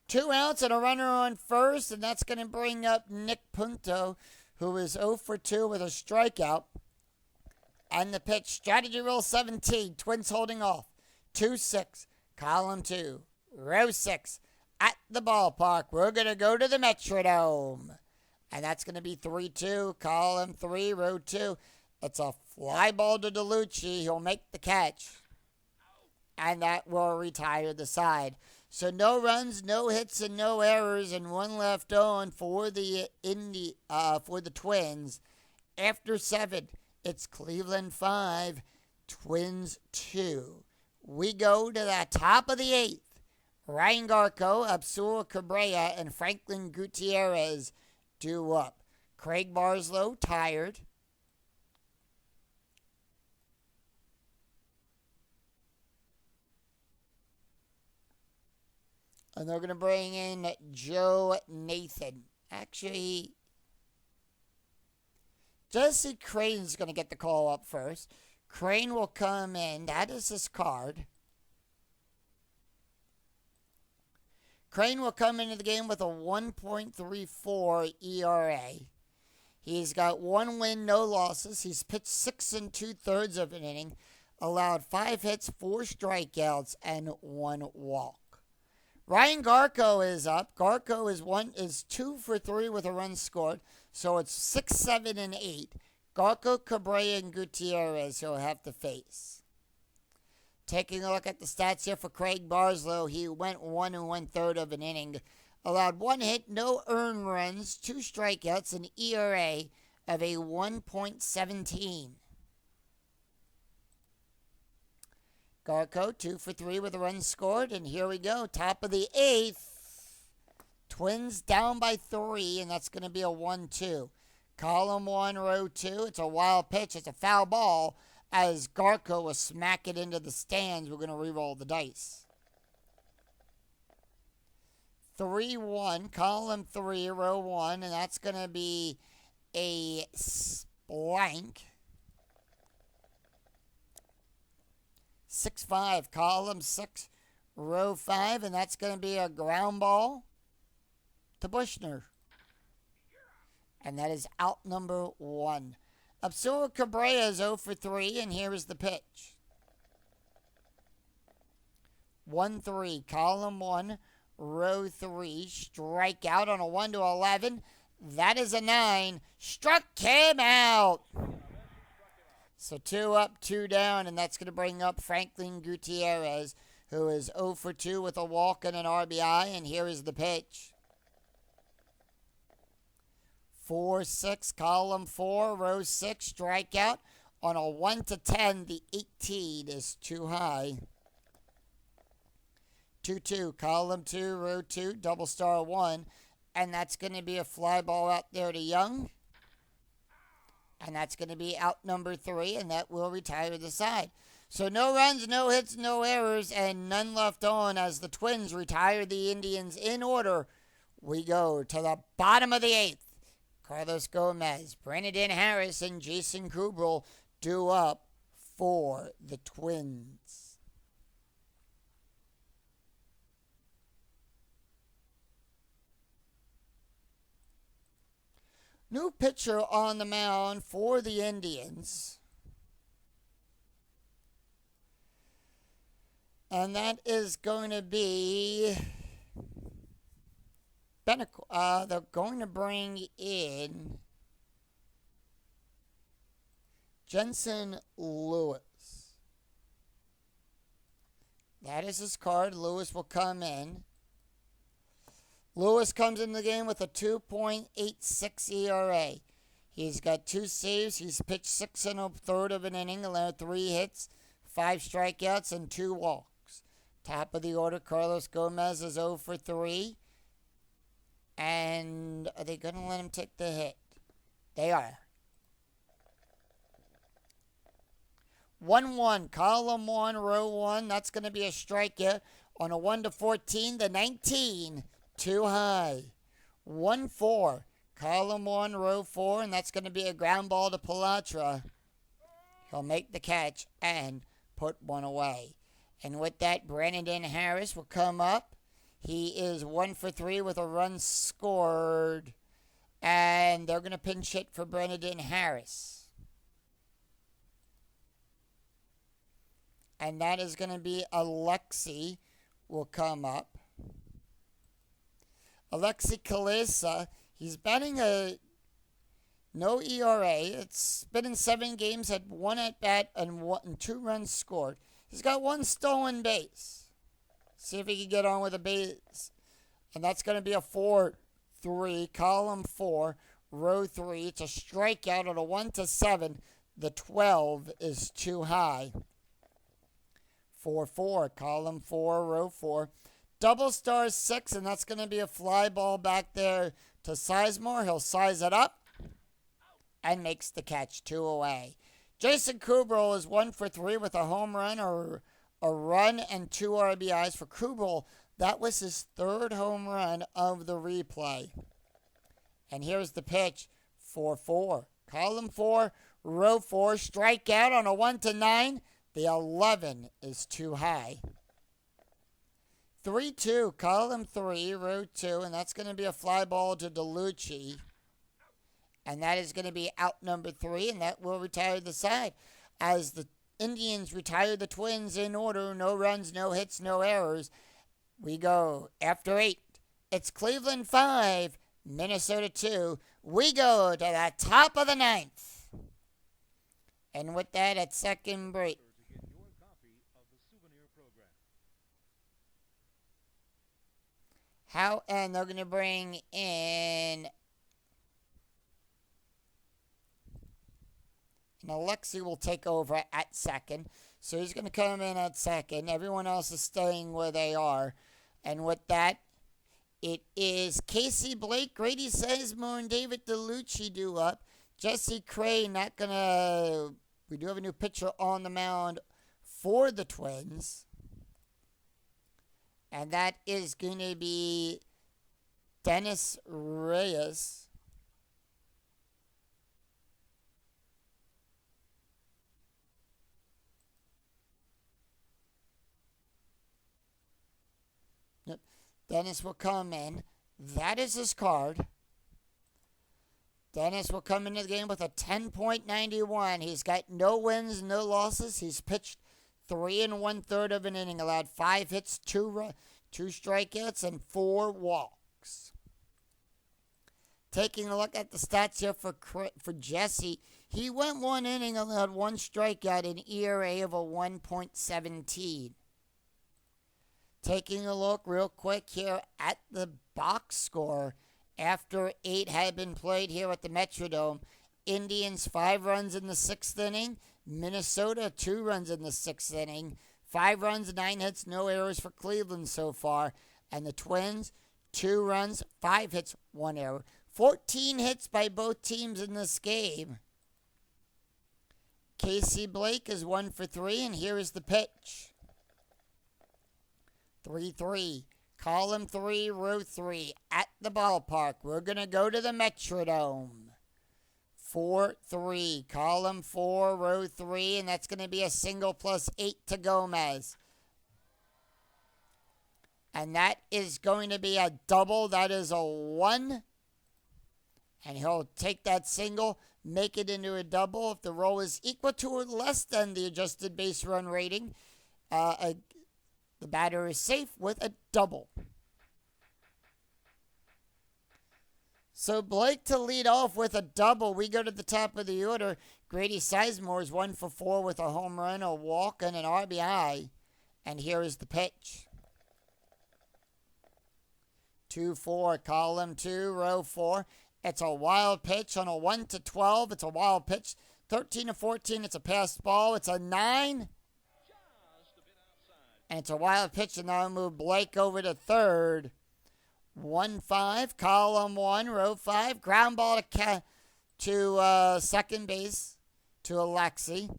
2 outs and a runner on first, and that's going to bring up Nick Punto, who is 0 for 2 with a strikeout. And the pitch, strategy roll 17, Twins holding off. 2-6, column 2, row 6, at the ballpark. We're going to go to the Metrodome. And that's going to be 3-2, column 3, row 2. It's a fly ball to DeLucci. He'll make the catch. And that will retire the side. So no runs, no hits, and no errors, and 1 left on for the Twins. After 7, it's Cleveland 5, Twins 2. We go to the top of the 8th. Ryan Garko, Abdul Cabrera, and Franklin Gutierrez due up. Craig Barslow tired. And they're going to bring in Joe Nathan. Actually, Jesse Crane's going to get the call up first. Crane will come in. That is his card. Crane will come into the game with a 1.34 ERA. He's got 1 win, no losses. He's pitched 6 2/3 of an inning, allowed 5 hits, 4 strikeouts, and 1 walk. Ryan Garko is up. Garko is 2 for 3 with a run scored. So it's 6, 7, and 8. Garko, Cabrera, and Gutierrez he'll have to face. Taking a look at the stats here for Craig Barslow, he went 1 1/3 of an inning. Allowed 1 hit, no earned runs, 2 strikeouts, an ERA of a 1.17. Garko, 2 for 3 with a run scored. And here we go, top of the 8th. Twins down by 3, and that's going to be a 1-2. Column 1, row 2. It's a wild pitch. It's a foul ball. As Garko will smack it into the stands, we're going to re-roll the dice. 3-1, column 3, row 1, and that's going to be a blank. 6-5, column 6, row 5, and that's going to be a ground ball to Bushner. And that is out number 1. Abdul Cabrera is 0 for 3, and here is the pitch. 1-3, column 1, row 3, strikeout on a 1-11. That is a 9. Struck him out. So 2 up, 2 down, and that's going to bring up Franklin Gutierrez, who is 0 for 2 with a walk and an RBI, and here is the pitch. 4-6, column 4, row 6, strikeout on a 1-10. The 18 is too high. 2-2, column 2, row 2, double star 1, and that's going to be a fly ball out there to Young. And that's going to be out number 3, and that will retire the side. So no runs, no hits, no errors, and none left on as the Twins retire the Indians in order. We go to the bottom of the 8th. Carlos Gomez, Brandon Harris, and Jason Kubel due up for the Twins. New pitcher on the mound for the Indians. And that is going to be they're going to bring in Jensen Lewis. That is his card. Lewis will come in. Lewis comes in the game with a 2.86 ERA. He's got 2 saves. He's pitched 6 1/3 of an inning, allowed 3 hits, 5 strikeouts, and 2 walks. Top of the order, Carlos Gomez is 0 for 3. And are they going to let him take the hit? They are. 1-1, column 1, row 1. That's going to be a strikeout on a 1-14. The 19. Too high. 1-4, column 1, row 4, and that's going to be a ground ball to Pilatra. He'll make the catch and put one away. And with that, Brandon Harris will come up. He is 1 for 3 with a run scored. And they're going to pinch hit for Brandon Harris. And that is going to be Alexi will come up. Alexi Kalisa, he's batting a no ERA. It's been in 7 games, had 1 at bat and 2 runs scored. He's got 1 stolen base. See if he can get on with a base. And that's going to be a 4-3, column 4, row 3. It's a strikeout on a 1-7. The 12 is too high. 4-4, column 4, row 4. Double star 6, and that's going to be a fly ball back there to Sizemore. He'll size it up and makes the catch. 2 away. Jason Kubel is 1 for 3 with a home run or a run and 2 RBIs for Kubel. That was his 3rd home run of the replay. And here's the pitch. 4-4. Column 4, row 4. Strikeout on a 1-9. The 11 is too high. 3-2, column 3, row 2, and that's going to be a fly ball to DeLucci. And that is going to be out number 3, and that will retire the side. As the Indians retire the Twins in order, no runs, no hits, no errors. We go after 8. It's Cleveland 5, Minnesota 2. We go to the top of the 9th. And with that, at second break. And they're going to bring in and Alexi will take over at second. So he's going to come in at second. Everyone else is staying where they are. And with that, it is Casey Blake, Grady Sizemore, and David DeLucci due up. Jesse Cray not going to... We do have a new pitcher on the mound for the Twins. And that is going to be Dennis Reyes. Dennis will come in. That is his card. Dennis will come into the game with a 10.91. He's got no wins, no losses. He's pitched 3 1/3 of an inning, allowed 5 hits, 2 strikeouts, and 4 walks. Taking a look at the stats here for Jesse, he went 1 inning, allowed 1 strikeout, an ERA of a 1.17. Taking a look real quick here at the box score after 8 had been played here at the Metrodome. Indians 5 runs in the 6th inning. Minnesota 2 runs in the 6th inning. 5 runs, 9 hits, no errors for Cleveland so far. And the Twins 2 runs, 5 hits, 1 error. 14 hits by both teams in this game. Casey Blake is 1 for 3, and here is the pitch. 3-3. Column 3, row 3, at the ballpark. We're going to go to the Metrodome. 4-3. Column 4, row 3, and that's going to be a single plus 8 to Gomez. And that is going to be a double. That is a 1. And he'll take that single, make it into a double. If the roll is equal to or less than the adjusted base run rating, the batter is safe with a double. So Blake to lead off with a double. We go to the top of the order. Grady Sizemore is 1 for 4 with a home run, a walk, and an RBI. And here is the pitch. 2-4, column 2, row 4. It's a wild pitch on a 1-12. It's a wild pitch. 13-14, it's a passed ball. It's a 9. And it's a wild pitch, and now move Blake over to third. 1-5, column 1, row 5. Ground ball to second base to Alexi.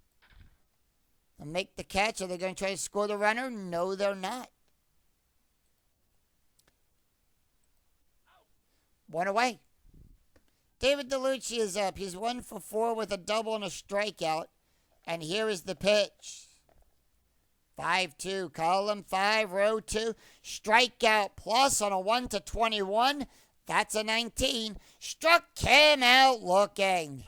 And make the catch. Are they going to try to score the runner? No, they're not. 1 away. David DeLucci is up. He's 1 for 4 with a double and a strikeout. And here is the pitch. 5-2, column 5, row 2. Strikeout plus on a 1-21. That's a 19. Struck him out looking.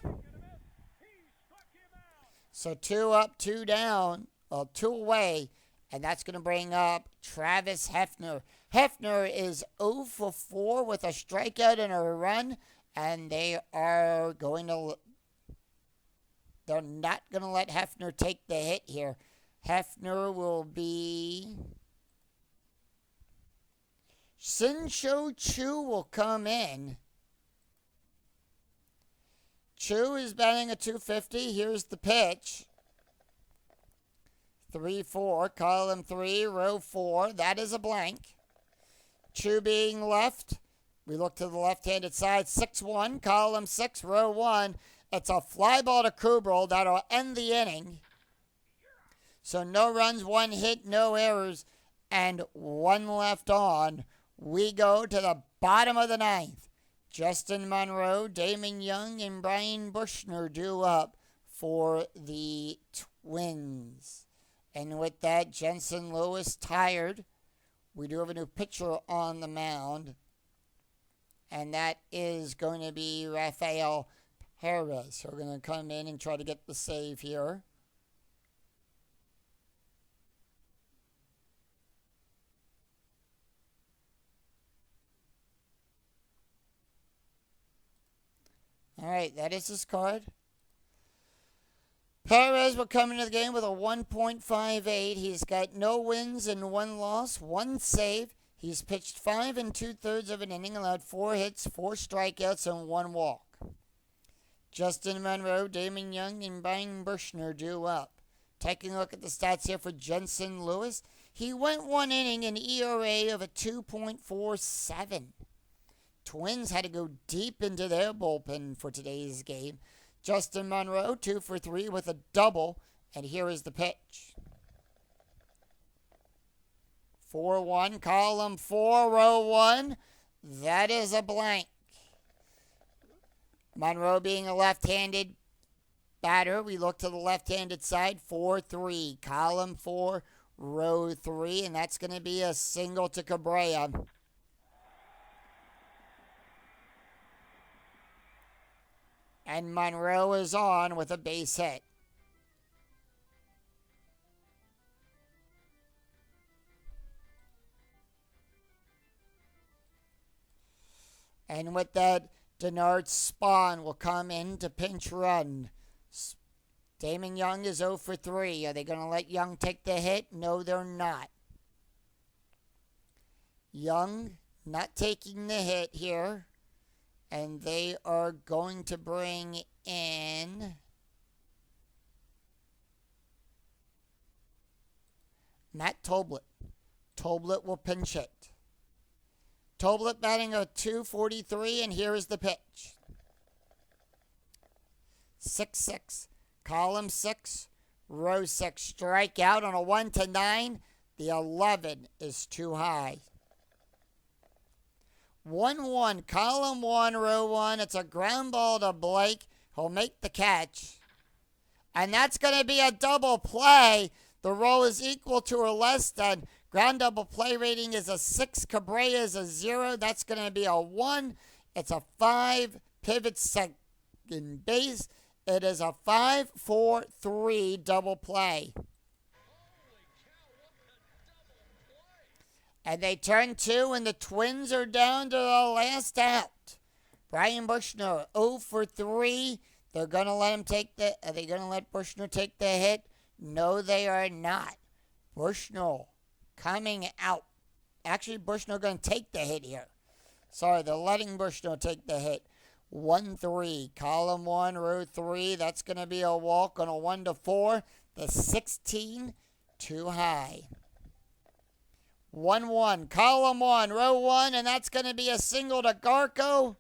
So 2 up, 2 down, 2 away. And that's going to bring up Travis Hefner. Hefner is 0 for 4 with a strikeout and a run. And they're not going to let Hefner take the hit here. Hefner will be... Shin-Sho Choo will come in. Choo is batting a .250. Here's the pitch. 3-4, column 3, row 4. That is a blank. Choo being left. We look to the left-handed side. 6-1, column 6, row 1. It's a fly ball to Kubel that'll end the inning. So no runs, 1 hit, no errors, and 1 left on. We go to the bottom of the 9th. Justin Monroe, Damon Young, and Brian Bushner due up for the Twins. And with that, Jensen Lewis tired. We do have a new pitcher on the mound. And that is going to be Rafael Perez. So we're going to come in and try to get the save here. All right, that is his card. Perez will come into the game with a 1.58. He's got no wins and 1 loss, 1 save. He's pitched 5 2/3 of an inning, allowed 4 hits, 4 strikeouts, and 1 walk. Justin Monroe, Damon Young, and Brian Bushner due up. Taking a look at the stats here for Jensen Lewis. He went 1 inning, an ERA of a 2.47. Twins had to go deep into their bullpen for today's game. Justin Monroe, 2 for 3 with a double. And here is the pitch. 4-1, column 4, row 1. That is a blank. Monroe being a left-handed batter. We look to the left-handed side. 4-3, column 4, row 3. And that's going to be a single to Cabrera. And Monroe is on with a base hit. And with that, Denard Spawn will come in to pinch run. Damon Young is 0 for 3. Are they going to let Young take the hit? No, they're not. Young not taking the hit here. And they are going to bring in Matt Tolbert. Tolbert will pinch hit. Tolbert batting a .243, and here is the pitch. 6-6. Column 6, row 6. Strikeout on a 1-9. The 11 is too high. 1-1. Column 1, row 1. It's a ground ball to Blake. He'll make the catch. And that's going to be a double play. The roll is equal to or less than. Ground double play rating is a 6. Cabrera is a 0. That's going to be a 1. It's a 5. Pivot second base. It is a 5-4-3 double play. And they turn 2, and the Twins are down to the last out. Brian Bushner 0 for 3. They're going to let him take the. Are they going to let Bushner take the hit? No, they are not. Bushner coming out. Actually, Bushner going to take the hit here. Sorry, they're letting Bushner take the hit. 1-3. Column 1, row 3. That's going to be a walk on a 1-4. The 16 too high. 1-1. Column 1, row 1, and that's going to be a single to Garko.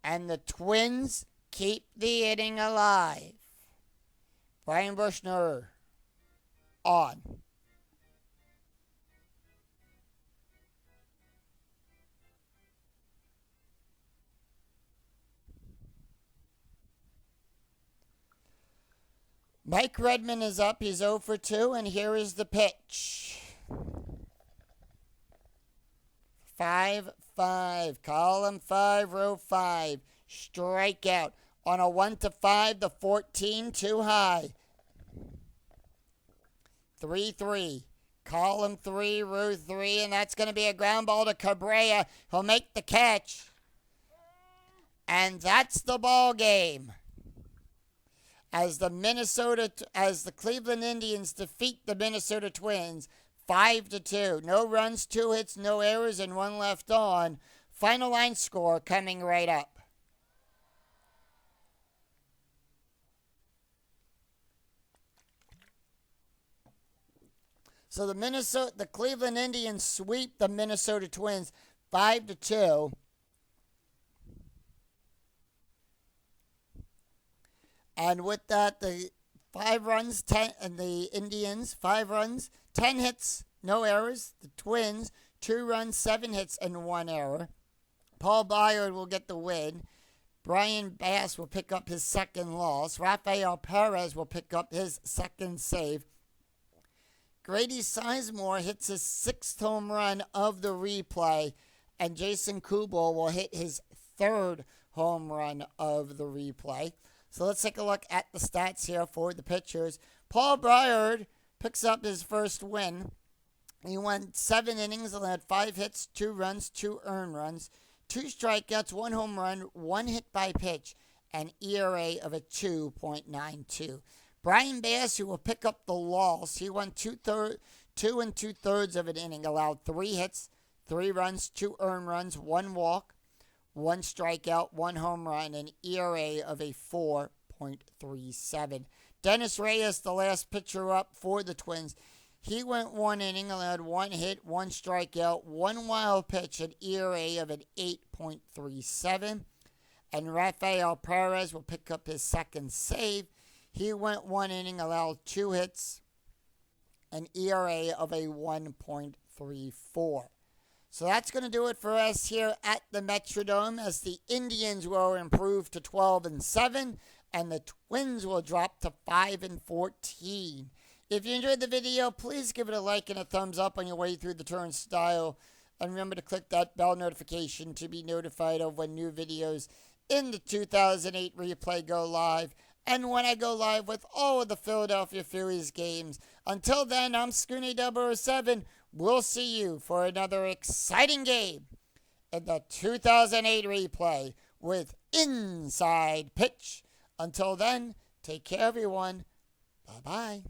And the Twins keep the inning alive. Brian Bushner on. Mike Redmond is up. He's 0 for 2, and here is the pitch. 5-5. Column 5, row 5. Strikeout. On a 1-5, the 14 too high. 3-3. Column 3, row 3, and that's going to be a ground ball to Cabrera. He'll make the catch. And that's the ball game. As the Cleveland Indians defeat the Minnesota Twins 5-2. No runs, 2 hits, no errors, and 1 left on. Final line score coming right up. So the Cleveland Indians sweep the Minnesota Twins 5-2. And with that, the 5 runs, 10, and the Indians, 5 runs, 10 hits, no errors. The Twins, 2 runs, 7 hits, and 1 error. Paul Byard will get the win. Brian Bass will pick up his second loss. Rafael Perez will pick up his second save. Grady Sizemore hits his 6th home run of the replay. And Jason Kubel will hit his 3rd home run of the replay. So let's take a look at the stats here for the pitchers. Paul Byard picks up his first win. He went 7 innings and had 5 hits, 2 runs, 2 earned runs, 2 strikeouts, 1 home run, 1 hit by pitch, and ERA of a 2.92. Brian Bass, who will pick up the loss, he won 2 2/3 of an inning, allowed 3 hits, 3 runs, 2 earned runs, 1 walk, 1 strikeout, 1 home run, and ERA of a 4.37. Dennis Reyes, the last pitcher up for the Twins. He went 1 inning, allowed 1 hit, 1 strikeout, 1 wild pitch, an ERA of an 8.37. And Rafael Perez will pick up his second save. He went 1 inning, allowed 2 hits, an ERA of a 1.34. So that's going to do it for us here at the Metrodome, as the Indians will improve to 12-7 and the Twins will drop to 5-14. If you enjoyed the video, please give it a like and a thumbs up on your way through the turnstile And remember to click that bell notification to be notified of when new videos in the 2008 replay go live, and when I go live with all of the Philadelphia Phillies games. Until then, I'm Scooney007. We'll see you for another exciting game in the 2008 replay with Inside Pitch. Until then, take care, everyone. Bye-bye.